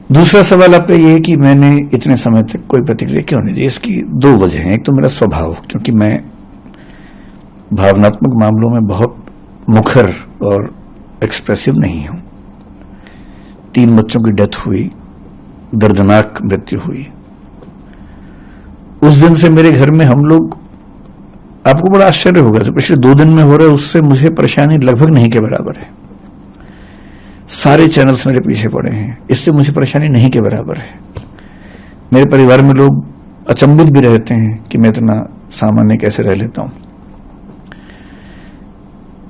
दूसरा सवाल आपका ये है कि मैंने इतने समय तक कोई प्रतिक्रिया क्यों नहीं दी। इसकी दो वजह हैं। एक तो मेरा स्वभाव, क्योंकि मैं भावनात्मक मामलों में बहुत मुखर और एक्सप्रेसिव नहीं हूं। 3 बच्चों की डेथ हुई, दर्दनाक मृत्यु हुई। उस दिन से मेरे घर में हम लोग, आपको बड़ा आश्चर्य होगा, जो पिछले 2 दिन में हो रहा है उससे मुझे परेशानी लगभग नहीं के बराबर है। सारे चैनल्स मेरे पीछे पड़े हैं, इससे मुझे परेशानी नहीं के बराबर है। मेरे परिवार में लोग अचंभित भी रहते हैं कि मैं इतना सामान्य कैसे रह लेता हूं।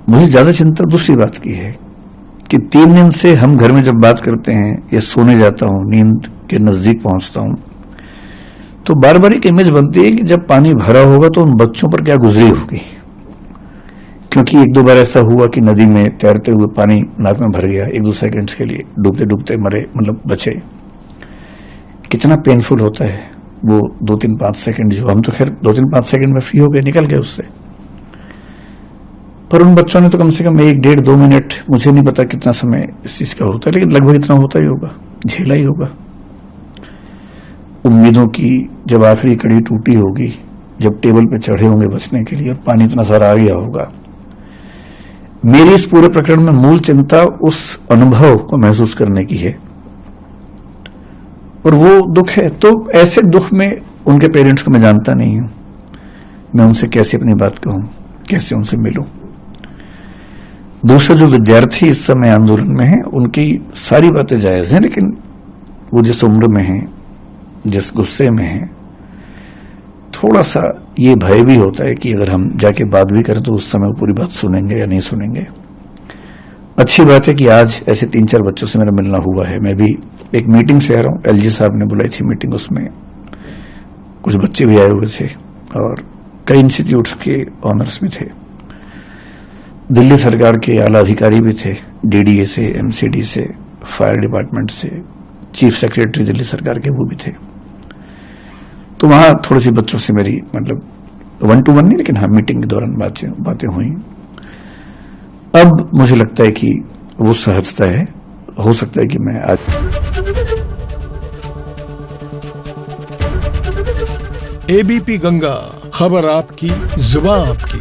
मुझे ज्यादा चिंता दूसरी बात की है कि 3 दिन से हम घर में जब बात करते हैं या सोने जाता हूं, नींद के नजदीक पहुंचता हूं, तो बार बार एक इमेज बनती है कि जब पानी भरा होगा तो उन बच्चों पर क्या गुजरी होगी। क्योंकि 1-2 बार ऐसा हुआ कि नदी में तैरते हुए पानी नाक में भर गया, 1-2 सेकंड्स के लिए डूबते डूबते मरे, मतलब बचे। कितना पेनफुल होता है वो 2-3-5 सेकंड, जो हम तो खैर 2-3-5 सेकंड में फ्री हो गए, निकल गए उससे। पर उन बच्चों ने तो कम से कम 1-1.5-2 मिनट, मुझे नहीं पता कितना समय इस चीज का होता है, लेकिन लगभग इतना होता ही होगा, झेला ही होगा। उम्मीदों की जब आखिरी कड़ी टूटी होगी, जब टेबल पे चढ़े होंगे बचने के लिए, पानी इतना सारा आ गया होगा। मेरी इस पूरे प्रकरण में मूल चिंता उस अनुभव को महसूस करने की है, और वो दुख है। तो ऐसे दुख में उनके पेरेंट्स को मैं जानता नहीं हूं, मैं उनसे कैसे अपनी बात कहूं, कैसे उनसे मिलूं। दूसरा, जो विद्यार्थी इस समय आंदोलन में है, उनकी सारी बातें जायज हैं, लेकिन वो जिस उम्र में है, जिस गुस्से में है, थोड़ा सा ये भय भी होता है कि अगर हम जाके बात भी करें तो उस समय वो पूरी बात सुनेंगे या नहीं सुनेंगे। अच्छी बात है कि आज ऐसे 3-4 बच्चों से मेरा मिलना हुआ है। मैं भी एक मीटिंग से आ रहा हूं, एलजी साहब ने बुलाई थी मीटिंग, उसमें कुछ बच्चे भी आए हुए थे और कई इंस्टीट्यूट्स के ऑनर्स भी थे, दिल्ली सरकार के आला अधिकारी भी थे, डीडीए से, एमसीडी से, फायर डिपार्टमेंट से, चीफ सेक्रेटरी दिल्ली सरकार के वो भी थे। तो वहां थोड़ी सी बच्चों से मेरी, मतलब 1-to-1 नहीं, लेकिन हाँ मीटिंग के दौरान बातें हुई। अब मुझे लगता है कि वो सहजता है, हो सकता है कि मैं आज। एबीपी गंगा, खबर आपकी, जुबान आपकी।